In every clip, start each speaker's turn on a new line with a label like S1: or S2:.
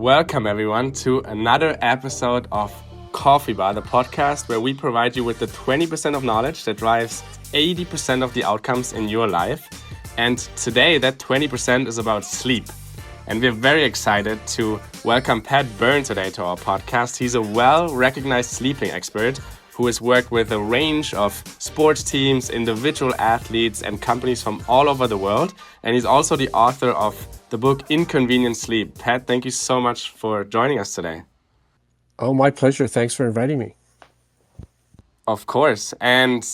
S1: Welcome everyone to another episode of Coffeebar, the podcast where we provide you with the 20% of knowledge that drives 80% of the outcomes in your life. And today that 20% is about sleep. And we're very excited to welcome Pat Byrne today to our podcast. He's a well-recognized sleeping expert who has worked with a range of sports teams, individual athletes, and companies from all over the world. And he's also the author of the book Inconvenient Sleep. Pat, thank you so much for joining us today.
S2: Oh, my pleasure. Thanks for inviting me.
S1: Of course. And,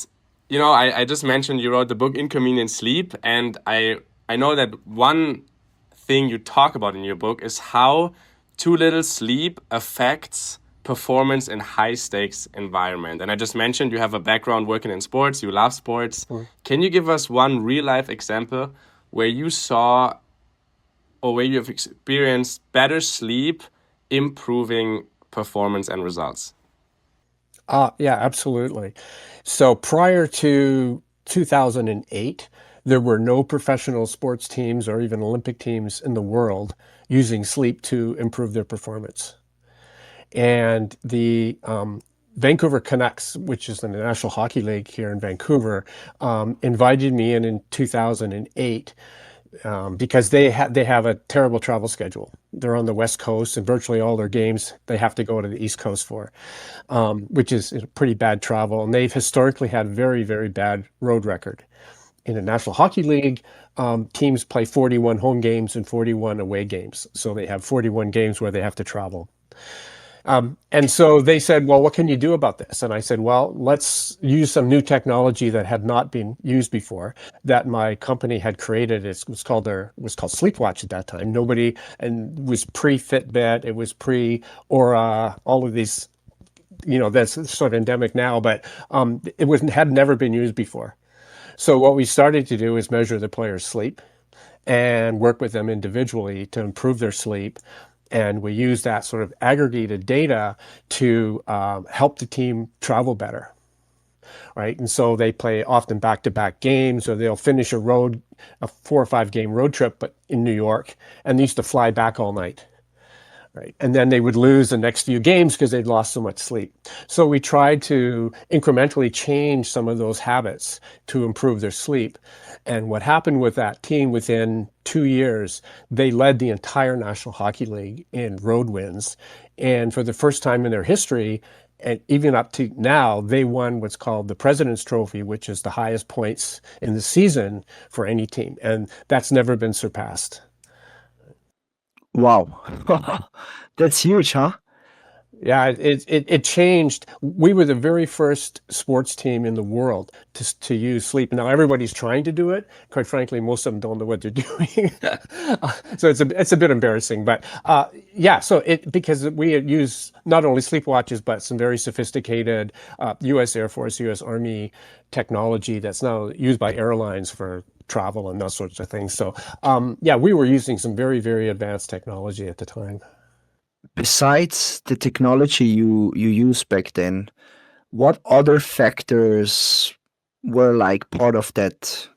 S1: I just mentioned you wrote the book Inconvenient Sleep. And I know that one thing you talk about in your book is how too little sleep affects performance in high stakes environment. And I just mentioned you have a background working in sports, you love sports. Can you give us one real life example where you saw or where you have experienced better sleep improving performance and results?
S2: Yeah, absolutely. So prior to 2008, there were no professional sports teams or even Olympic teams in the world using sleep to improve their performance. And the Vancouver Canucks, which is the National Hockey League here in Vancouver, invited me in 2008 because they have a terrible travel schedule. They're on the West Coast, and virtually all their games they have to go to the East Coast for, which is pretty bad travel. And they've historically had very, very bad road record. In the National Hockey League, teams play 41 home games and 41 away games. So they have 41 games where they have to travel. And so they said, well, what can you do about this? And I said, well, let's use some new technology that had not been used before that my company had created. It was called Sleepwatch at that time. And it was pre-Fitbit. It was pre-Aura, all of these, that's sort of endemic now, but had never been used before. So what we started to do is measure the players' sleep and work with them individually to improve their sleep. And we use that sort of aggregated data to help the team travel better, right? And so they play often back-to-back games, or they'll finish a 4 or 5 game road trip, but in New York, and they used to fly back all night, right? And then they would lose the next few games because they'd lost so much sleep. So we tried to incrementally change some of those habits to improve their sleep. And what happened with that team, within 2 years, they led the entire National Hockey League in road wins. And for the first time in their history, and even up to now, they won what's called the President's Trophy, which is the highest points in the season for any team. And that's never been surpassed.
S3: Wow. That's huge, huh?
S2: Yeah, it changed. We were the very first sports team in the world to use sleep. Now everybody's trying to do it. Quite frankly, most of them don't know what they're doing. So it's a bit embarrassing, but because we use not only sleep watches but some very sophisticated U.S. Air Force, U.S. Army technology that's now used by airlines for travel and those sorts of things. So we were using some very, very advanced technology at the time.
S3: Besides the technology you used back then, what other factors were like part of that,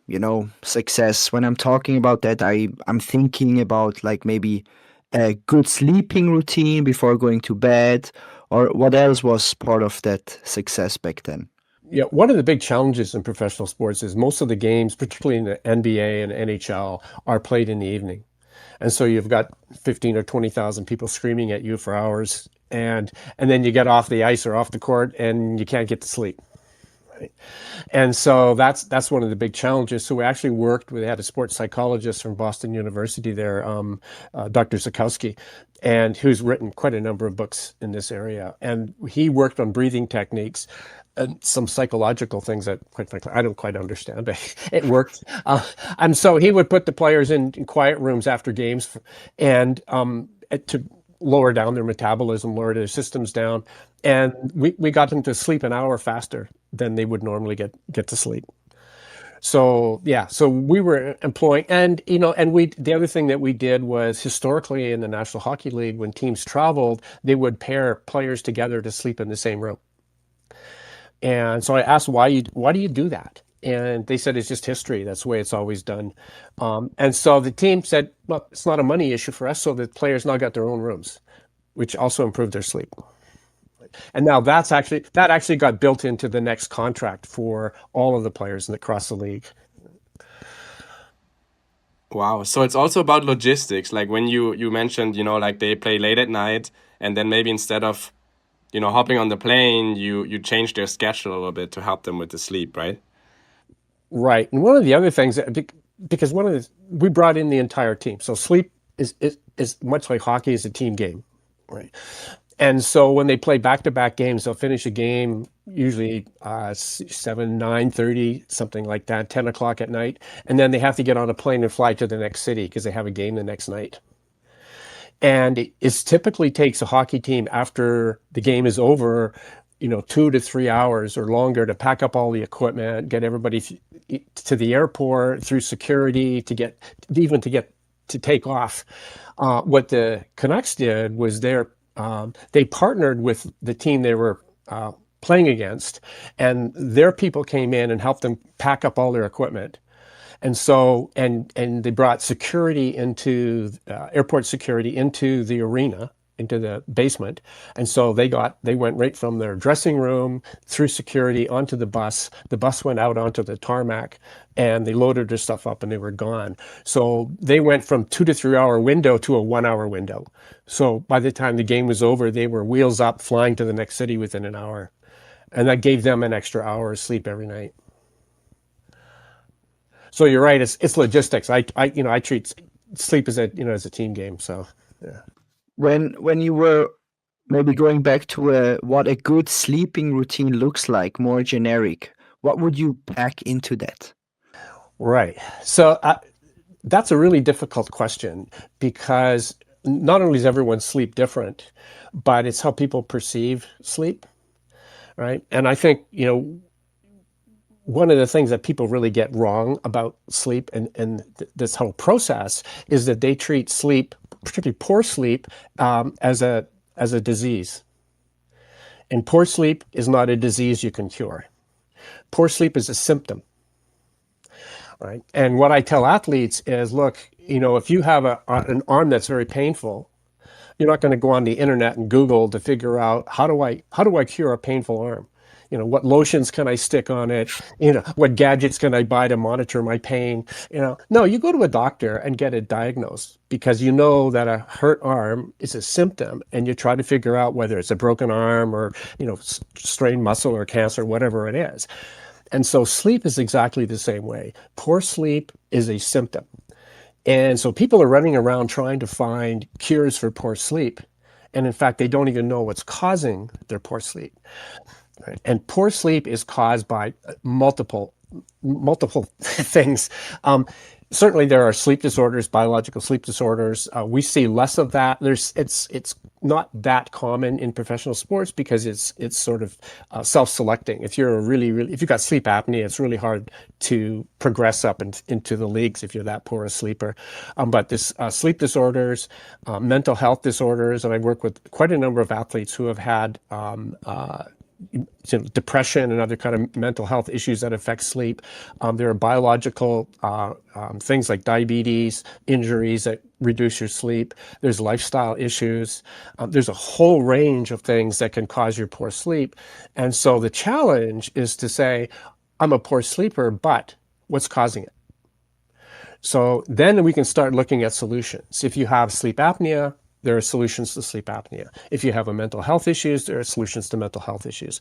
S3: success? When I'm talking about that, I'm thinking about like maybe a good sleeping routine before going to bed, or what else was part of that success back then?
S2: Yeah, one of the big challenges in professional sports is most of the games, particularly in the NBA and NHL, are played in the evening. And so you've got 15 or 20,000 people screaming at you for hours, and then you get off the ice or off the court and you can't get to sleep. Right? And so that's one of the big challenges. So we actually we had a sports psychologist from Boston University there, Dr. Zukowski, and who's written quite a number of books in this area. And he worked on breathing techniques and some psychological things that, quite frankly, I don't quite understand, but it worked. And so he would put the players in quiet rooms after games and to lower down their metabolism, lower their systems down. And we got them to sleep an hour faster than they would normally get to sleep. So we were employing, the other thing that we did was, historically in the National Hockey League, when teams traveled, they would pair players together to sleep in the same room. And so I asked, why do you do that? And they said it's just history. That's the way it's always done. And so the team said, well, it's not a money issue for us. So the players now got their own rooms, which also improved their sleep. And now that actually got built into the next contract for all of the players across the league.
S1: Wow. So it's also about logistics. Like when you mentioned, like they play late at night, and then maybe instead of, hopping on the plane, you change their schedule a little bit to help them with the sleep, right?
S2: Right. And one of the other things, because we brought in the entire team. So sleep is much like hockey, is a team game, right? And so when they play back-to-back games, they'll finish a game usually 7, 9:30, something like that, 10 o'clock at night. And then they have to get on a plane and fly to the next city because they have a game the next night. And it typically takes a hockey team after the game is over, 2 to 3 hours or longer to pack up all the equipment, get everybody to the airport through security to take off. What the Canucks did was they partnered with the team they were playing against, and their people came in and helped them pack up all their equipment. And so, and they brought security airport security into the arena, into the basement. And so they went right from their dressing room through security onto the bus. The bus went out onto the tarmac, and they loaded their stuff up and they were gone. So they went from 2 to 3 hour window to a 1 hour window. So by the time the game was over, they were wheels up, flying to the next city within an hour. And that gave them an extra hour of sleep every night. So you're right. It's logistics. I treat sleep as a team game. So yeah.
S3: When you were maybe going back to what a good sleeping routine looks like, more generic, what would you pack into that?
S2: Right. So that's a really difficult question, because not only is everyone's sleep different, but it's how people perceive sleep, right? And I think, one of the things that people really get wrong about sleep and this whole process is that they treat sleep, particularly poor sleep, as a disease. And poor sleep is not a disease you can cure. Poor sleep is a symptom, right? And what I tell athletes is, look, if you have an arm that's very painful, you're not going to go on the internet and Google to figure out how do I cure a painful arm? What lotions can I stick on it? What gadgets can I buy to monitor my pain? No, you go to a doctor and get it diagnosed, because you know that a hurt arm is a symptom, and you try to figure out whether it's a broken arm or, strained muscle or cancer, whatever it is. And so sleep is exactly the same way. Poor sleep is a symptom. And so people are running around trying to find cures for poor sleep. And in fact, they don't even know what's causing their poor sleep. Right? And poor sleep is caused by multiple things. Certainly, there are sleep disorders, biological sleep disorders. We see less of that. It's not that common in professional sports because it's sort of self-selecting. If you've got sleep apnea, it's really hard to progress up into the leagues if you're that poor a sleeper. But this sleep disorders, mental health disorders, and I work with quite a number of athletes who have had depression and other kind of mental health issues that affect sleep. There are biological things like diabetes, injuries that reduce your sleep. There's lifestyle issues. There's a whole range of things that can cause your poor sleep. And so the challenge is to say, I'm a poor sleeper, but what's causing it? So then we can start looking at solutions. If you have sleep apnea, there are solutions to sleep apnea. If you have a mental health issues, there are solutions to mental health issues.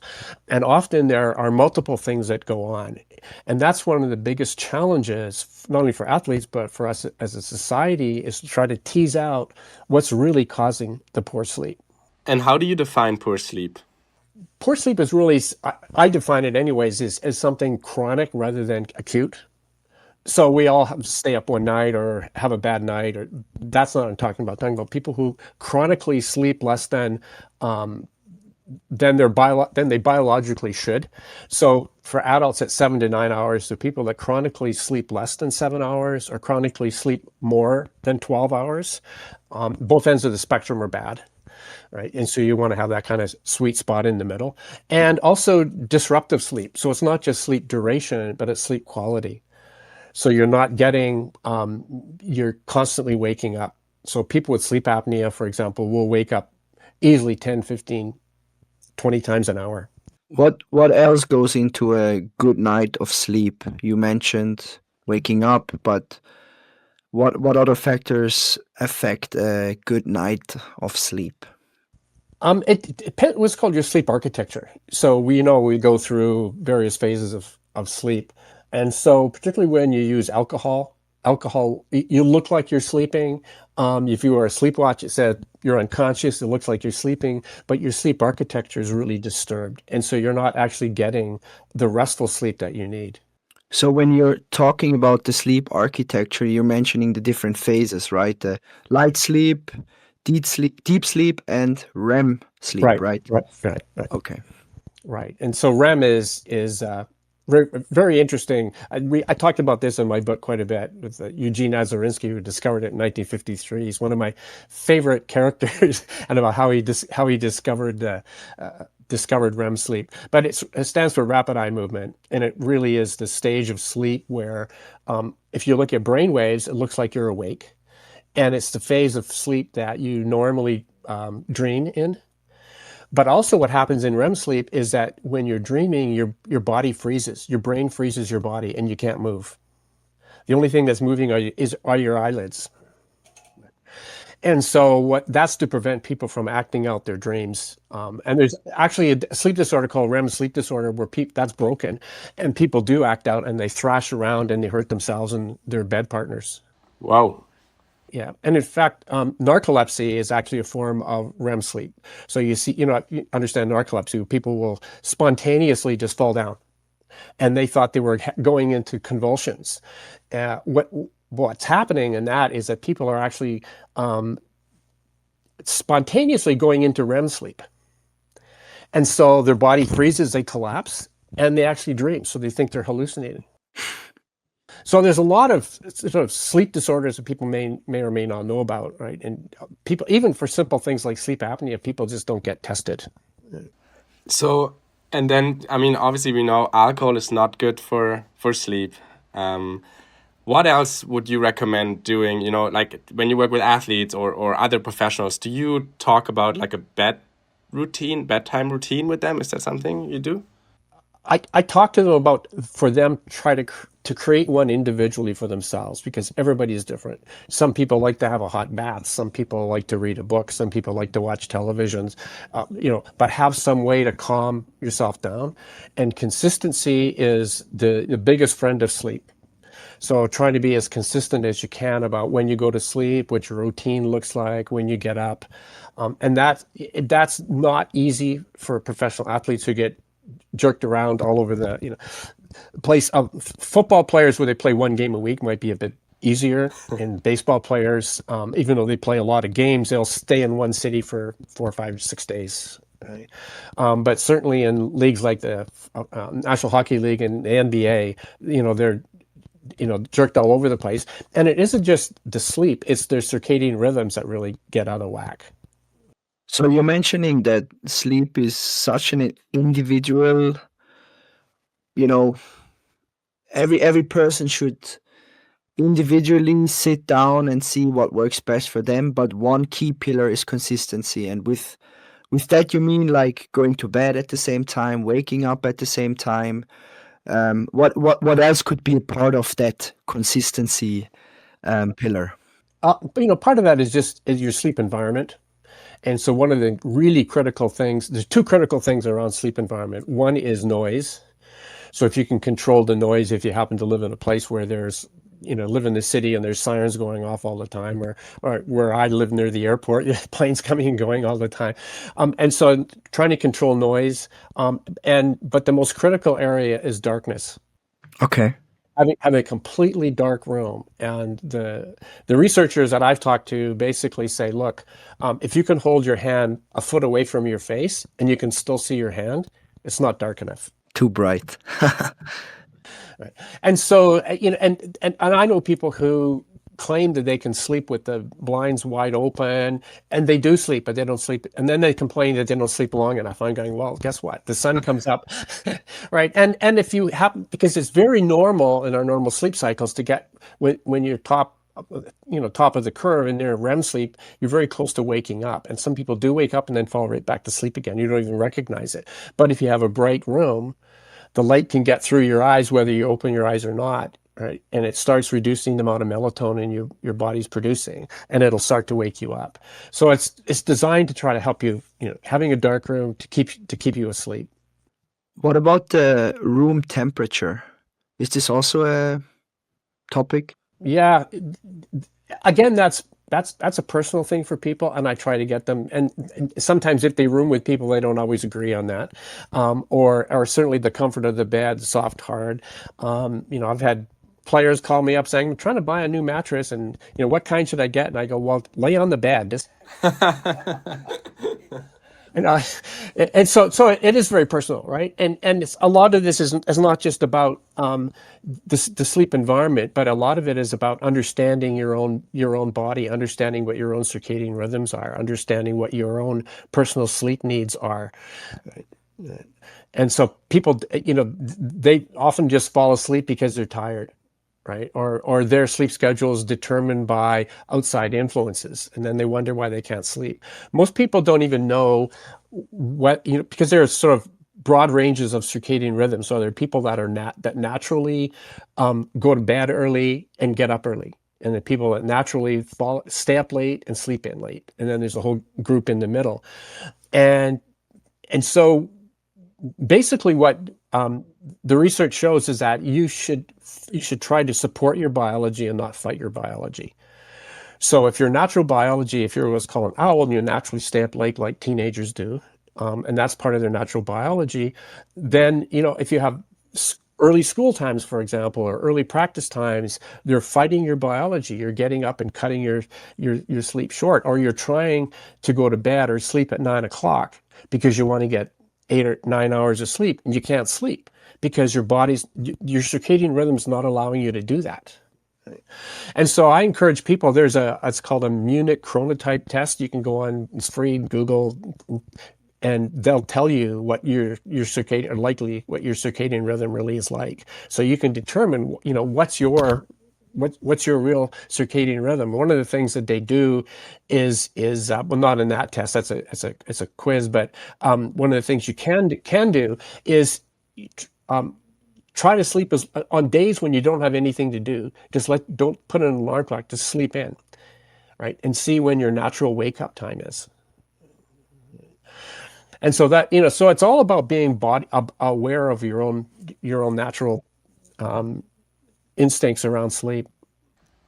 S2: And often there are multiple things that go on. And that's one of the biggest challenges, not only for athletes, but for us as a society, is to try to tease out what's really causing the poor sleep.
S1: And how do you define poor sleep?
S2: Poor sleep is really, I define it anyways, as something chronic rather than acute. So we all stay up one night or have a bad night, or that's not what I'm talking about. I'm talking about people who chronically sleep less than they biologically should. So for adults, it's 7 to 9 hours. So people that chronically sleep less than 7 hours or chronically sleep more than 12 hours, both ends of the spectrum are bad. right? And so you want to have that kind of sweet spot in the middle. And also disruptive sleep. So it's not just sleep duration, but it's sleep quality. So you're not getting, you're constantly waking up. So people with sleep apnea, for example, will wake up easily 10, 15, 20 times an hour.
S3: What else goes into a good night of sleep? You mentioned waking up, but what other factors affect a good night of sleep?
S2: It depends what's called your sleep architecture. So we go through various phases of sleep. And so particularly when you use alcohol, you look like you're sleeping. If you wear a sleepwatch, it said you're unconscious. It looks like you're sleeping, but your sleep architecture is really disturbed. And so you're not actually getting the restful sleep that you need.
S3: So when you're talking about the sleep architecture, you're mentioning the different phases, right? The light sleep, deep sleep, and REM sleep, right?
S2: Right.
S3: Okay.
S2: Right. And so REM is very, very interesting. I talked about this in my book quite a bit with Eugene Nazarinsky, who discovered it in 1953. He's one of my favorite characters, and about how he discovered REM sleep. But it stands for rapid eye movement, and it really is the stage of sleep where, if you look at brain waves, it looks like you're awake, and it's the phase of sleep that you normally dream in. But also what happens in REM sleep is that when you're dreaming, your body freezes, your brain freezes your body, and you can't move. The only thing that's moving are your eyelids. And so that's to prevent people from acting out their dreams. And there's actually a sleep disorder called REM sleep disorder where that's broken, and people do act out and they thrash around and they hurt themselves and their bed partners.
S1: Wow.
S2: Yeah. And in fact, narcolepsy is actually a form of REM sleep. So you understand narcolepsy, people will spontaneously just fall down, and they thought they were going into convulsions. What's happening in that is that people are actually spontaneously going into REM sleep. And so their body freezes, they collapse, and they actually dream. So they think they're hallucinating. So there's a lot of sort of sleep disorders that people may or may not know about, right? And people, even for simple things like sleep apnea, people just don't get tested.
S1: So, and then, I mean, obviously we know alcohol is not good for sleep. What else would you recommend doing? Like when you work with athletes or other professionals, do you talk about like a bedtime routine with them? Is that something you do?
S2: I talk to them about, for them, try to create one individually for themselves, because everybody is different. Some people like to have a hot bath. Some people like to read a book. Some people like to watch televisions, but have some way to calm yourself down. And consistency is the biggest friend of sleep. So trying to be as consistent as you can about when you go to sleep, what your routine looks like, when you get up. And that's not easy for professional athletes who get jerked around all over the place. Football players, where they play one game a week, might be a bit easier. And baseball players, even though they play a lot of games, they'll stay in one city for 4, 5, 6 days. Right? But certainly in leagues like the National Hockey League and the NBA, they're jerked all over the place. And it isn't just the sleep, it's their circadian rhythms that really get out of whack.
S3: So you're mentioning that sleep is such an individual, every person should individually sit down and see what works best for them, but one key pillar is consistency. And with that, you mean like going to bed at the same time, waking up at the same time. What else could be a part of that consistency pillar?
S2: Part of that is your sleep environment. And so one of the really critical things, there's 2 critical things around sleep environment. One is noise. So if you can control the noise, if you happen to live in a place where there's, live in the city and there's sirens going off all the time, or where I live near the airport, planes coming and going all the time. And so trying to control noise. But the most critical area is darkness.
S3: Okay.
S2: Having a completely dark room. And the researchers that I've talked to basically say, look, if you can hold your hand a foot away from your face and you can still see your hand, it's not dark enough.
S3: Too bright.
S2: Right. And so, and I know people who claim that they can sleep with the blinds wide open, and they do sleep, but they don't sleep. And then they complain that they don't sleep long enough. I'm going, well, guess what? The sun comes up, right? And if you happen, because it's very normal in our normal sleep cycles to get when you're top of the curve in their REM sleep, you're very close to waking up. And some people do wake up and then fall right back to sleep again. You don't even recognize it. But if you have a bright room, the light can get through your eyes whether you open your eyes or not, right? And it starts reducing the amount of melatonin your body's producing, and it'll start to wake you up. So it's designed to try to help you, having a dark room to keep you asleep.
S3: What about the room temperature? Is this also a topic?
S2: Yeah. Again, that's a personal thing for people, and I try to get them. And sometimes if they room with people, they don't always agree on that, or certainly the comfort of the bed, soft, hard. I've had players call me up saying, "I'm trying to buy a new mattress, and what kind should I get?" And I go, "Well, lay on the bed." And so it is very personal, right? And a lot of this is not just about the sleep environment, but a lot of it is about understanding your own body, understanding what your own circadian rhythms are, understanding what your own personal sleep needs are. And so people, they often just fall asleep because they're tired, right? Or their sleep schedule is determined by outside influences, and then they wonder why they can't sleep. Most people don't even know because there are sort of broad ranges of circadian rhythms. So there are people that that naturally go to bed early and get up early, and the people that naturally stay up late and sleep in late, and then there's a whole group in the middle, and so basically what the research shows is that you should try to support your biology and not fight your biology. So if your natural biology, if you're what's called an owl and you naturally stay up late like teenagers do, and that's part of their natural biology, then if you have early school times, for example, or early practice times, they're fighting your biology. You're getting up and cutting your sleep short, or you're trying to go to bed or sleep at 9 o'clock because you want to get 8 or 9 hours of sleep, and you can't sleep because your circadian rhythm's not allowing you to do that. And so I encourage people, it's called a Munich chronotype test. You can go on, it's free, Google, and they'll tell you what your circadian rhythm really is like. So you can determine, what's your real circadian rhythm. One of the things that they do is well, not in that test. It's a quiz, but one of the things you can do is try to sleep on days when you don't have anything to do. Don't put an alarm clock. Just sleep in, right, and see when your natural wake up time is. And so that so it's all about being aware of your own natural instincts around sleep.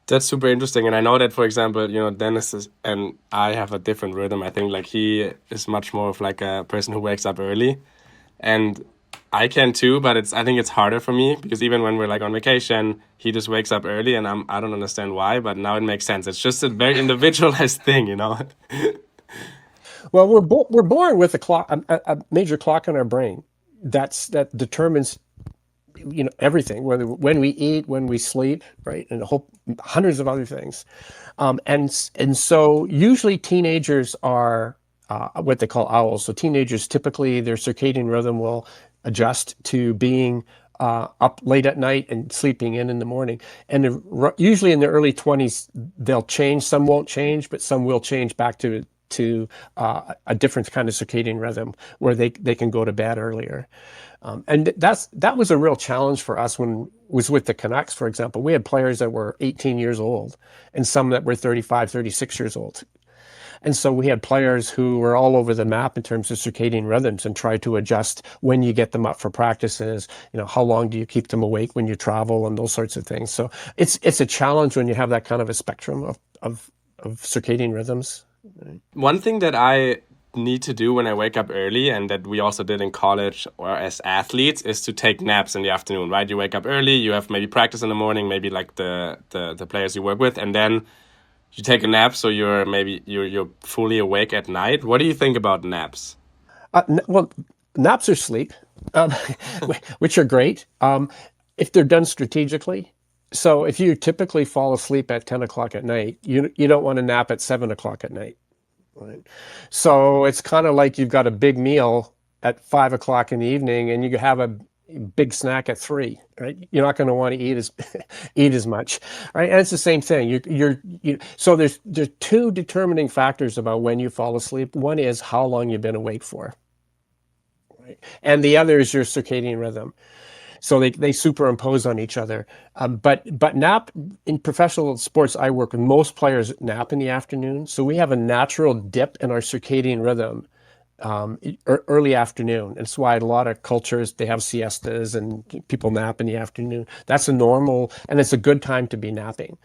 S1: That's super interesting. And I know that, for example, Dennis and I have a different rhythm. I think like he is much more of like a person who wakes up early, and I can too, but I think it's harder for me because even when we're like on vacation, he just wakes up early, and I don't understand why, but now it makes sense. It's just a very individualized thing,
S2: Well, we're born with a major clock in our brain that determines everything, whether when we eat, when we sleep, right, and hundreds of other things, and so usually teenagers are what they call owls. So teenagers, typically their circadian rhythm will adjust to being up late at night and sleeping in the morning. And usually in their early 20s, they'll change. Some won't change, but some will change back to a different kind of circadian rhythm where they can go to bed earlier. And that was a real challenge for us when was with the Canucks, for example. We had players that were 18 years old and some that were 35, 36 years old. And so we had players who were all over the map in terms of circadian rhythms and tried to adjust when you get them up for practices, how long do you keep them awake when you travel and those sorts of things. So it's a challenge when you have that kind of a spectrum of circadian rhythms.
S1: One thing that I need to do when I wake up early, and that we also did in college or as athletes, is to take naps in the afternoon, right? You wake up early, you have maybe practice in the morning, maybe like the players you work with, and then you take a nap, so you're fully awake at night. What do you think about naps?
S2: Well, naps are sleep, which are great if they're done strategically. So if you typically fall asleep at 10 o'clock at night, you don't want to nap at 7 o'clock at night, right? So it's kind of like you've got a big meal at 5 o'clock in the evening and you have a big snack at 3, right? You're not going to want to eat as eat as much, right? And it's the same thing. So there's two determining factors about when you fall asleep. One is how long you've been awake for, right? And the other is your circadian rhythm. So they superimpose on each other. But nap in professional sports, I work with most players nap in the afternoon. So we have a natural dip in our circadian rhythm early afternoon. And that's why a lot of cultures, they have siestas and people nap in the afternoon. That's a normal, and it's a good time to be napping.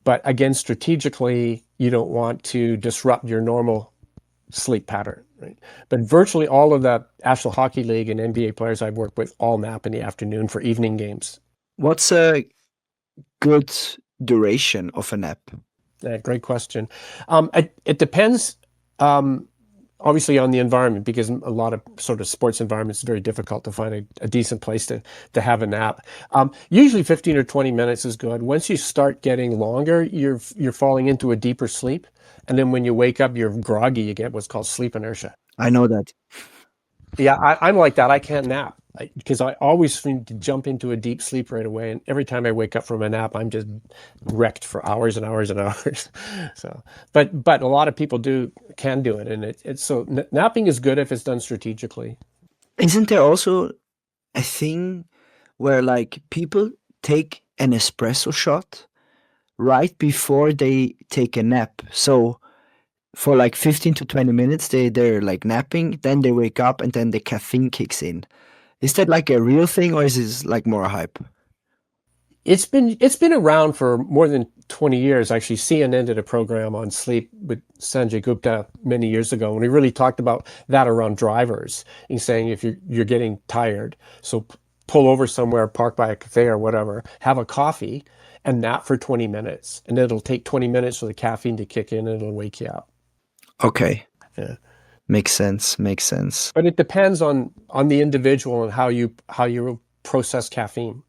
S2: But again, strategically, you don't want to disrupt your normal sleep pattern, right? But virtually all of the National Hockey League and NBA players I've worked with all nap in the afternoon for evening games.
S3: What's a good duration of a nap?
S2: Great question. It depends, obviously, on the environment, because a lot of sort of sports environments, it's very difficult to find a decent place to have a nap. Usually 15 or 20 minutes is good. Once you start getting longer, you're falling into a deeper sleep. And then when you wake up, you're groggy. You get what's called sleep inertia.
S3: I know that.
S2: Yeah, I'm like that. I can't nap because I always seem to jump into a deep sleep right away. And every time I wake up from a nap, I'm just wrecked for hours and hours and hours. So, but a lot of people can do it, and napping is good if it's done strategically.
S3: Isn't there also a thing where like people take an espresso shot right before they take a nap? So for like 15 to 20 minutes, they're like napping, then they wake up and then the caffeine kicks in. Is that like a real thing or is this like more hype?
S2: It's been around for more than 20 years. Actually, CNN did a program on sleep with Sanjay Gupta many years ago, and we really talked about that around drivers. He's saying if you're getting tired, so pull over somewhere, park by a cafe or whatever, have a coffee, and nap for 20 minutes, and it'll take 20 minutes for the caffeine to kick in, and it'll wake you up.
S3: Okay.
S2: Yeah.
S3: Makes sense.
S2: But it depends on the individual and how you process caffeine.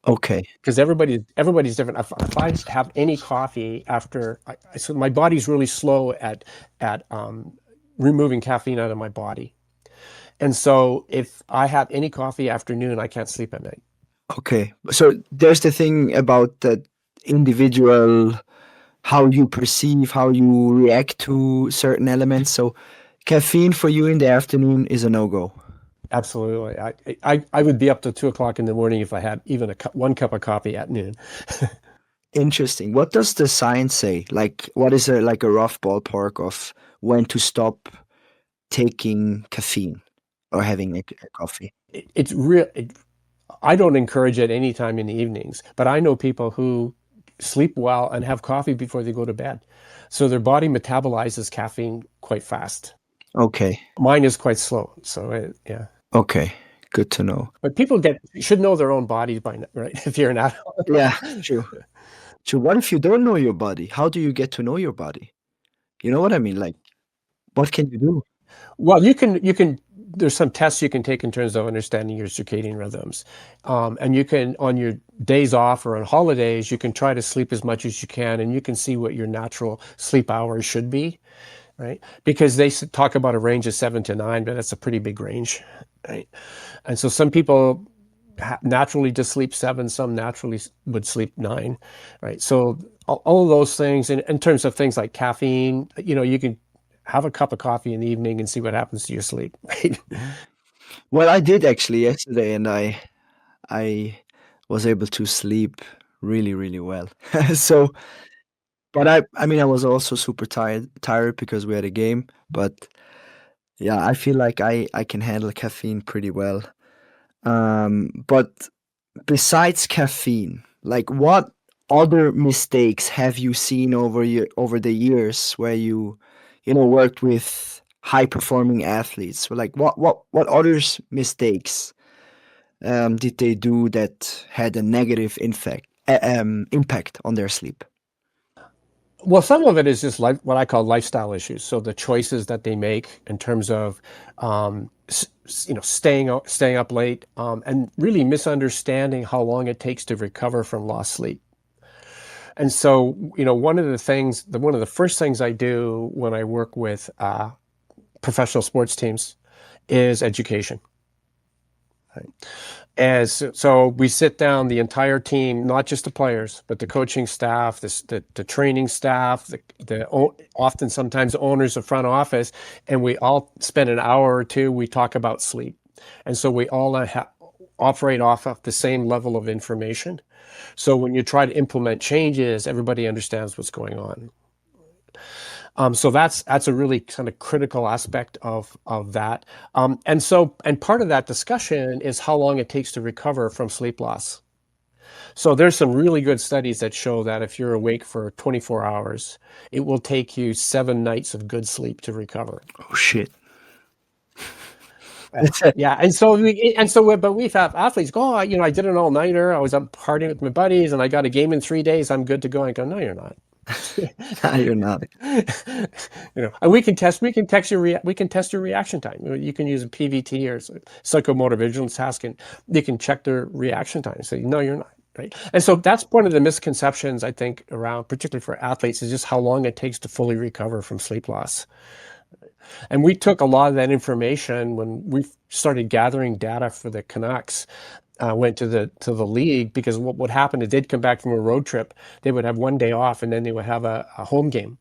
S3: Okay.
S2: Because everybody's different. If I have any coffee after, so my body's really slow at removing caffeine out of my body, and so if I have any coffee after noon, I can't sleep at night.
S3: Okay. So there's the thing about the individual, how you perceive, how you react to certain elements. So caffeine for you in the afternoon is a no-go.
S2: Absolutely. I would be up to 2 o'clock in the morning if I had even one cup of coffee at noon.
S3: Interesting. What does the science say? Like, what is like a rough ballpark of when to stop taking caffeine or having a coffee?
S2: It's real. I don't encourage it any time in the evenings, but I know people who sleep well and have coffee before they go to bed. So their body metabolizes caffeine quite fast.
S3: Okay.
S2: Mine is quite slow. So yeah.
S3: Okay. Good to know.
S2: But people should know their own bodies by now, right? If you're an adult.
S3: Yeah, true. So what if you don't know your body? How do you get to know your body? You know what I mean? Like, what can you do?
S2: Well, you can. There's some tests you can take in terms of understanding your circadian rhythms, and you can, on your days off or on holidays, you can try to sleep as much as you can, and you can see what your natural sleep hours should be, right? Because they talk about a range of 7 to 9, but that's a pretty big range, right? And so some people naturally just sleep 7, some naturally would sleep 9, right? So all of those things, in terms of things like caffeine, you can have a cup of coffee in the evening and see what happens to your sleep, right?
S3: Well, I did actually yesterday, and I was able to sleep really, really well. So, but I mean, I was also super tired because we had a game. But yeah, I feel like I can handle caffeine pretty well. But besides caffeine, like what other mistakes have you seen over the years where you worked with high performing athletes? So like what other mistakes did they do that had a negative impact on their sleep?
S2: Well, some of it is just what I call lifestyle issues. So the choices that they make in terms of, staying up late, and really misunderstanding how long it takes to recover from lost sleep. And so, one of the first things I do when I work with professional sports teams is education. Right? So we sit down, the entire team, not just the players, but the coaching staff, the training staff, often sometimes the owners of front office, and we all spend an hour or two. We talk about sleep, and so we all operate off of the same level of information. So when you try to implement changes, everybody understands what's going on. So that's a really kind of critical aspect of that. And part of that discussion is how long it takes to recover from sleep loss. So there's some really good studies that show that if you're awake for 24 hours, it will take you 7 nights of good sleep to recover.
S3: Oh shit.
S2: Yeah, but we've had athletes go, oh, I did an all-nighter. I was up partying with my buddies, and I got a game in 3 days. I'm good to go. I go, no, you're not.
S3: No, you're not.
S2: And we can test your reaction time. You can use a PVT or psychomotor vigilance task, and you can check their reaction time and say, no, you're not. Right. And so that's one of the misconceptions I think around, particularly for athletes, is just how long it takes to fully recover from sleep loss. And we took a lot of that information when we started gathering data for the Canucks. Went to the league, because what would happen is they'd come back from a road trip, they would have 1 day off, and then they would have a home game,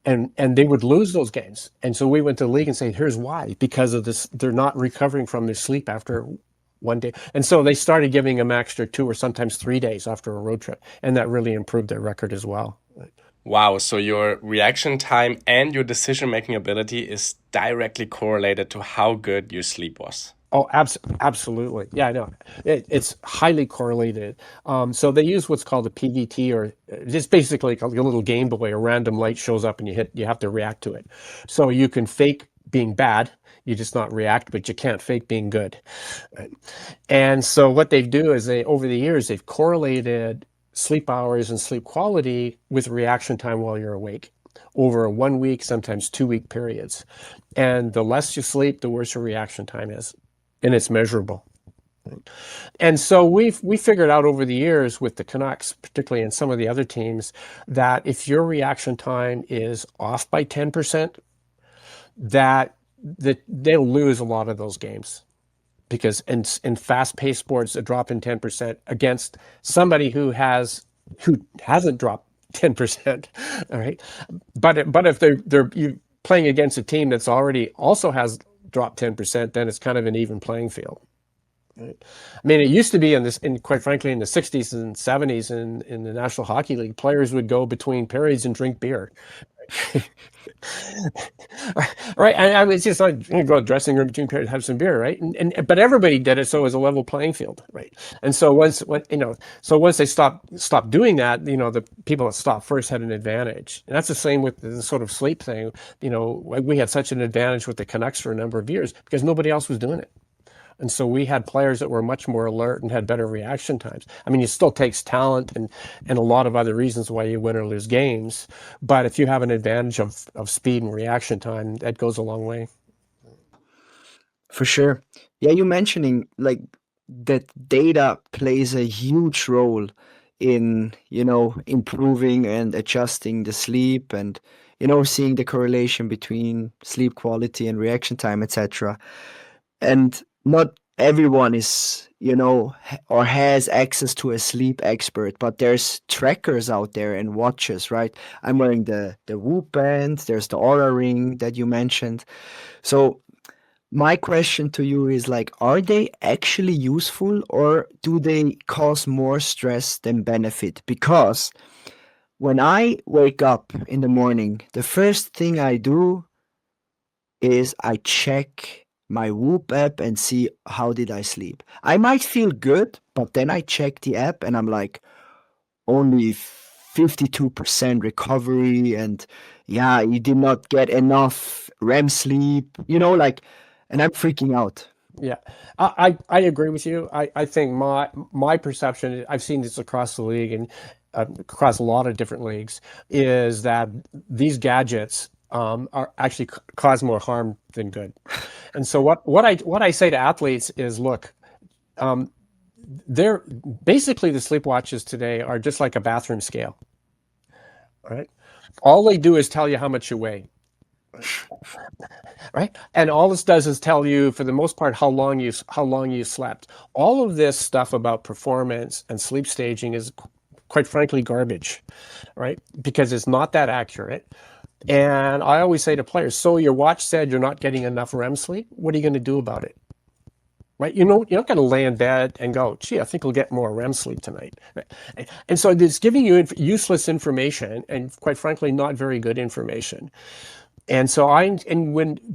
S2: and they would lose those games. And so we went to the league and said, here's why: because of this, they're not recovering from their sleep after 1 day. And so they started giving them extra 2 or sometimes 3 days after a road trip, and that really improved their record as well.
S1: Wow, so your reaction time and your decision-making ability is directly correlated to how good your sleep was.
S2: Oh, absolutely. Yeah, I know. It's highly correlated. So they use what's called a PVT, or just basically like a little Game Boy. A random light shows up and you have to react to it. So you can fake being bad, you just not react, but you can't fake being good. And so what they do is over the years, they've correlated sleep hours and sleep quality with reaction time while you're awake over a 1 week, sometimes 2 week periods. And the less you sleep, the worse your reaction time is. And it's measurable. And so we figured out over the years with the Canucks, particularly, and some of the other teams, that if your reaction time is off by 10%, that they'll lose a lot of those games. Because in fast-paced sports, a drop in 10% against somebody who hasn't dropped 10%, all right. But if they're playing against a team that's already also has dropped 10%, then it's kind of an even playing field. Right? I mean, it used to be quite frankly, in the 60s and 70s in the National Hockey League, players would go between periods and drink beer. Right, and I was just like, go to the dressing room between periods, have some beer, right? But everybody did it, so it was a level playing field, right? And so once they stopped doing that, the people that stopped first had an advantage. And that's the same with the sort of sleep thing. We had such an advantage with the Canucks for a number of years because nobody else was doing it. And so we had players that were much more alert and had better reaction times. I mean, it still takes talent and a lot of other reasons why you win or lose games. But if you have an advantage of speed and reaction time, that goes a long way.
S3: For sure. Yeah, you mentioning like that data plays a huge role in, improving and adjusting the sleep and, seeing the correlation between sleep quality and reaction time, etc. And not everyone is, or has access to a sleep expert, but there's trackers out there and watches, right? I'm wearing the Whoop band, there's the Aura ring that you mentioned. So my question to you is like, are they actually useful, or do they cause more stress than benefit? Because when I wake up in the morning, the first thing I do is I check my Whoop app and see how did I sleep. I might feel good, but then I check the app and I'm like, only 52% recovery, and yeah, you did not get enough REM sleep, and I'm freaking out.
S2: Yeah, I agree with you. I think my perception, I've seen this across the league and across a lot of different leagues, is that these gadgets are actually cause more harm than good. And so what I say to athletes is, look, they're basically the sleep watches today are just like a bathroom scale, right? All they do is tell you how much you weigh, right? And all this does is tell you, for the most part, how long you slept. All of this stuff about performance and sleep staging is, quite frankly, garbage, right? Because it's not that accurate. And I always say to players, so your watch said you're not getting enough REM sleep. What are you going to do about it? Right? You're not going to lay in bed and go, gee, I think I'll get more REM sleep tonight. And so it's giving you useless information and, quite frankly, not very good information. And so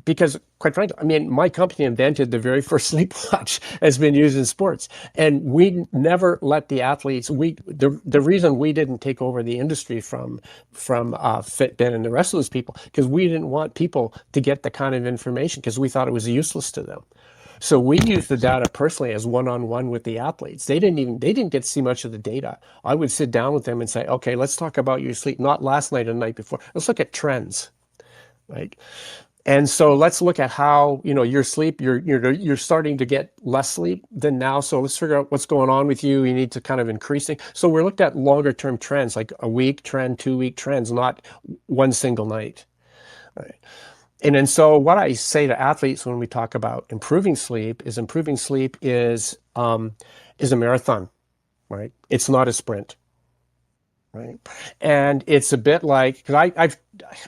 S2: because quite frankly, I mean, my company invented the very first sleep watch has been used in sports. And we never let the athletes, the reason we didn't take over the industry from Fitbit and the rest of those people, because we didn't want people to get the kind of information because we thought it was useless to them. So we used the data personally as one-on-one with the athletes. They didn't get to see much of the data. I would sit down with them and say, okay, let's talk about your sleep, not last night and the night before. Let's look at trends. Right. And so let's look at how, your sleep, you're starting to get less sleep than now. So let's figure out what's going on with you. You need to kind of increase it. So we're looked at longer term trends, like a week trend, 2-week trends, not one single night. Right. And then so what I say to athletes when we talk about improving sleep is a marathon, right? It's not a sprint. Right. And it's a bit like, because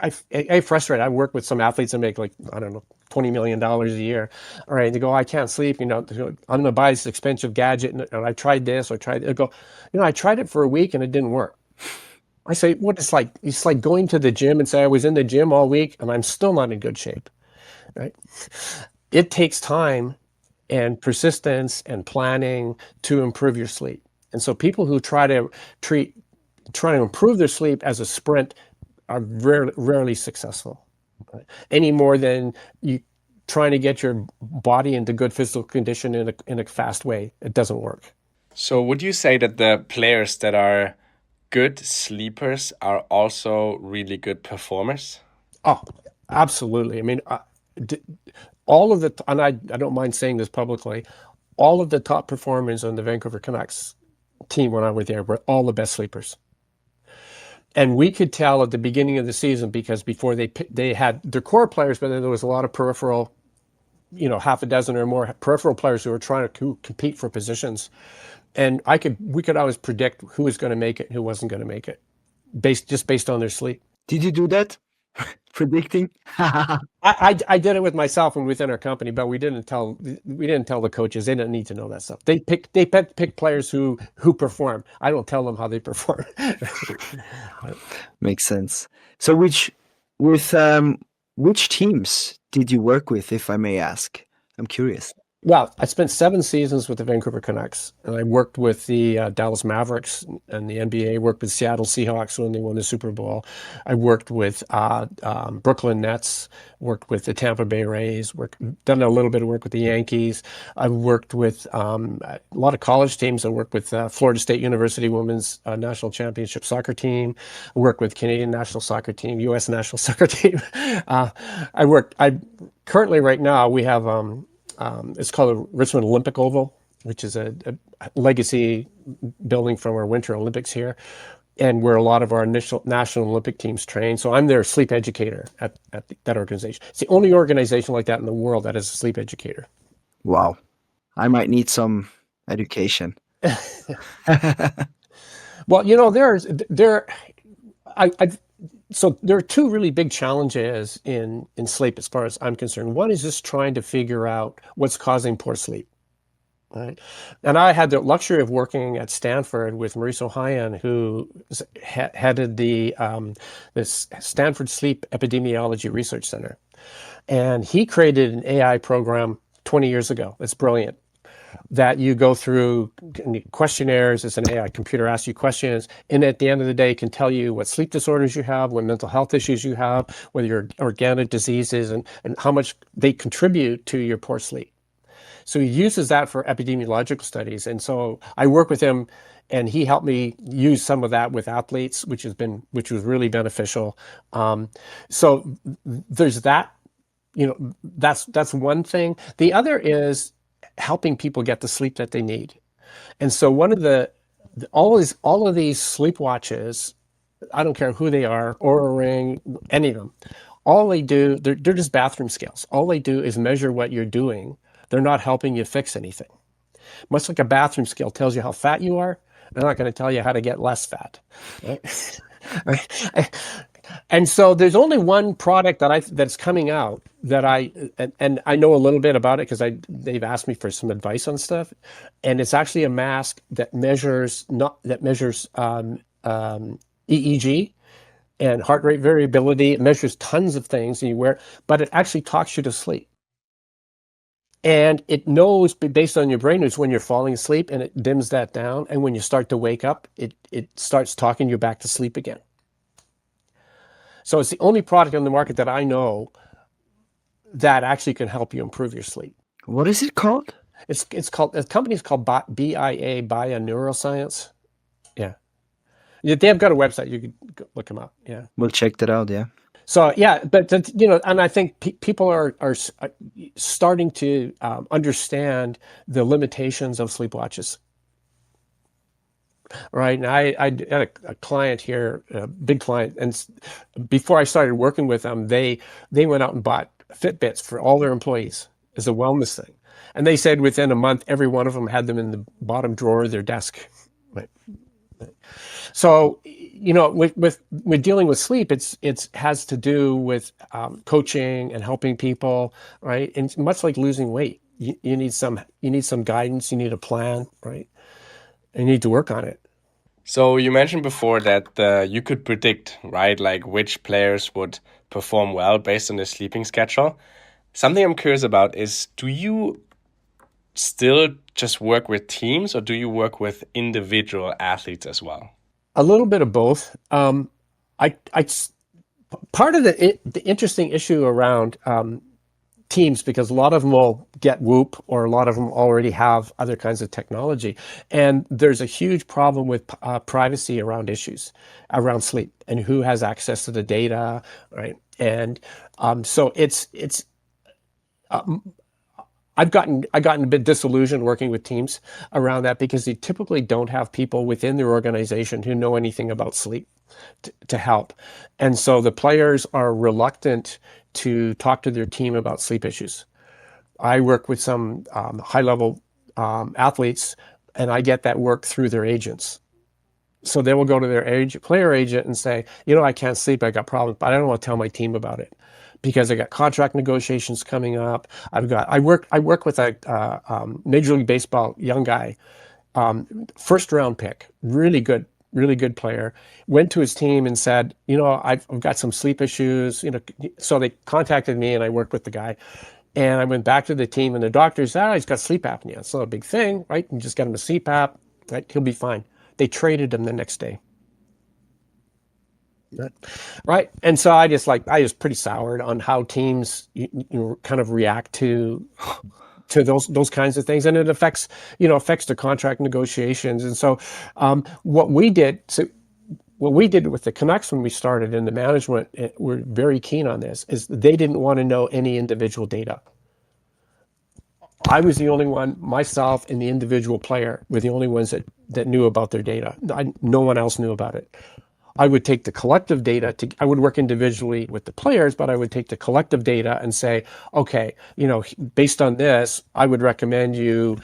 S2: I frustrated. I work with some athletes that make like, I don't know, $20 million a year. All right. They go, I can't sleep. I'm going to buy this expensive gadget. And I tried this, I tried it. I go, I tried it for a week and it didn't work. I say, what it's like going to the gym and say, I was in the gym all week and I'm still not in good shape. Right. It takes time and persistence and planning to improve your sleep. And so people who trying to improve their sleep as a sprint are rarely successful, right? Any more than you trying to get your body into good physical condition in a fast way. It doesn't work.
S1: So would you say that the players that are good sleepers are also really good performers?
S2: Oh, absolutely. I mean, all of the, and I don't mind saying this publicly, all of the top performers on the Vancouver Canucks team when I was there were all the best sleepers. And we could tell at the beginning of the season, because before they had their core players, but then there was a lot of peripheral, half a dozen or more peripheral players who were trying to compete for positions. And we could always predict who was going to make it and who wasn't going to make it, based on their sleep.
S3: Did you do that? Predicting?
S2: I did it with myself and within our company, but we didn't tell the coaches. They didn't need to know that stuff. They pick players who perform. I don't tell them how they perform.
S3: Makes sense. So which teams did you work with, if I may ask? I'm curious.
S2: Well, I spent 7 seasons with the Vancouver Canucks, and I worked with the Dallas Mavericks and the NBA, worked with Seattle Seahawks when they won the Super Bowl. I worked with Brooklyn Nets, worked with the Tampa Bay Rays, done a little bit of work with the Yankees. I worked with a lot of college teams. I worked with Florida State University Women's National Championship Soccer Team. I worked with Canadian National Soccer Team, U.S. National Soccer Team. Currently right now we have... it's called the Richmond Olympic Oval, which is a legacy building from our Winter Olympics here, and where a lot of our initial national Olympic teams train. So I'm their sleep educator at that organization. It's the only organization like that in the world that is a sleep educator.
S3: Wow. I might need some education.
S2: Well, so there are 2 really big challenges in sleep as far as I'm concerned. One is just trying to figure out what's causing poor sleep. Right? And I had the luxury of working at Stanford with Maurice Ohayon, who headed this Stanford Sleep Epidemiology Research Center. And he created an AI program 20 years ago. It's brilliant. That you go through questionnaires. It's an AI computer asks you questions, and at the end of the day, it can tell you what sleep disorders you have, what mental health issues you have, whether you're organic diseases, and how much they contribute to your poor sleep. So he uses that for epidemiological studies, and so I work with him, and he helped me use some of that with athletes, which was really beneficial. So there's that. That's one thing. The other is helping people get the sleep that they need. And so one of all of these sleep watches, I don't care who they are, Oura Ring, any of them, all they do, they're just bathroom scales. All they do is measure what you're doing. They're not helping you fix anything. Much like a bathroom scale tells you how fat you are, they're not going to tell you how to get less fat. Right? And so there's only one product that's coming out that and I know a little bit about it because they've asked me for some advice on stuff, and it's actually a mask that measures EEG and heart rate variability. It measures tons of things, and you wear, but it actually talks you to sleep. And it knows based on your brain news when you're falling asleep, and it dims that down. And when you start to wake up, it starts talking you back to sleep again. So it's the only product on the market that I know that actually can help you improve your sleep.
S3: What is it called?
S2: It's called, the company's called BIA, Bia Neuroscience. Yeah. They've got a website. You could look them up. Yeah.
S3: We'll check that out. Yeah.
S2: So yeah, but and I think people are starting to understand the limitations of sleep watches. Right. And I had a client here, a big client, and before I started working with them, they went out and bought Fitbits for all their employees as a wellness thing. And they said within a month, every one of them had them in the bottom drawer of their desk. Right. So, with dealing with sleep, it has to do with coaching and helping people, right? And much like losing weight, you need some guidance, you need a plan, right? And you need to work on it.
S1: So you mentioned before that you could predict, right, like which players would perform well based on their sleeping schedule. Something I'm curious about is, do you still just work with teams, or do you work with individual athletes as well?
S2: A little bit of both. Part of the interesting issue around teams, because a lot of them will get Whoop, or a lot of them already have other kinds of technology, and there's a huge problem with privacy around issues around sleep and who has access to the data, right? And so it's I've gotten a bit disillusioned working with teams around that, because they typically don't have people within their organization who know anything about sleep to help. And so the players are reluctant to talk to their team about sleep issues. I work with some high-level athletes, and I get that work through their agents. So they will go to their player agent and say, I can't sleep, I got problems, but I don't want to tell my team about it, because I got contract negotiations coming up. I work with a Major League Baseball young guy, first round pick, really good player. Went to his team and said, I've got some sleep issues. So they contacted me, and I worked with the guy. And I went back to the team, and the doctor said, he's got sleep apnea. It's not a big thing, right? You just get him a CPAP, right? He'll be fine. They traded him the next day. Right. And so I was pretty soured on how teams kind of react to those kinds of things, and it affects the contract negotiations. And so what we did with the Canucks when we started, and the management were very keen on this, is they didn't want to know any individual data. I was the only one, myself and the individual player were the only ones that knew about their data. No one else knew about it. I would take the collective data I would work individually with the players, but I would take the collective data and say, okay, based on this, I would recommend you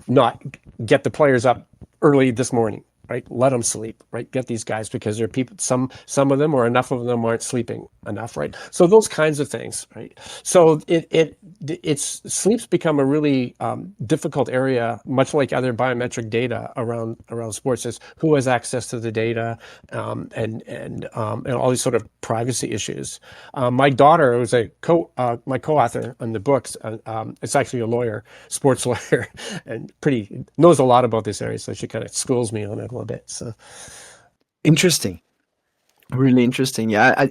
S2: not get the players up early this morning, right? Let them sleep, right? Get these guys, because there are people, some of them, or enough of them, aren't sleeping enough, right? So those kinds of things, right? So sleep's become a really difficult area, much like other biometric data around sports, is who has access to the data, and all these sort of privacy issues. My daughter was my co-author on the books. It's actually a lawyer, sports lawyer, and knows a lot about this area, so she kind of schools me on it a little bit. So
S3: interesting, really interesting. Yeah,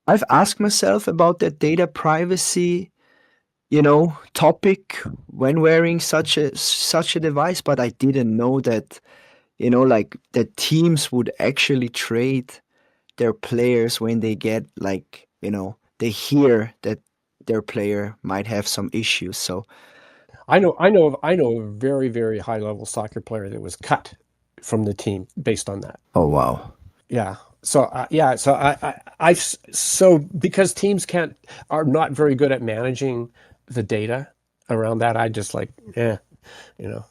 S3: I've asked myself about that data privacy, topic when wearing such a device, but I didn't know that, like that teams would actually trade their players when they get they hear that their player might have some issues. So
S2: I know a very, very high level soccer player that was cut from the team based on that.
S3: Oh wow.
S2: Yeah. So yeah. So so because teams are not very good at managing the data around that. I just like, yeah, you know,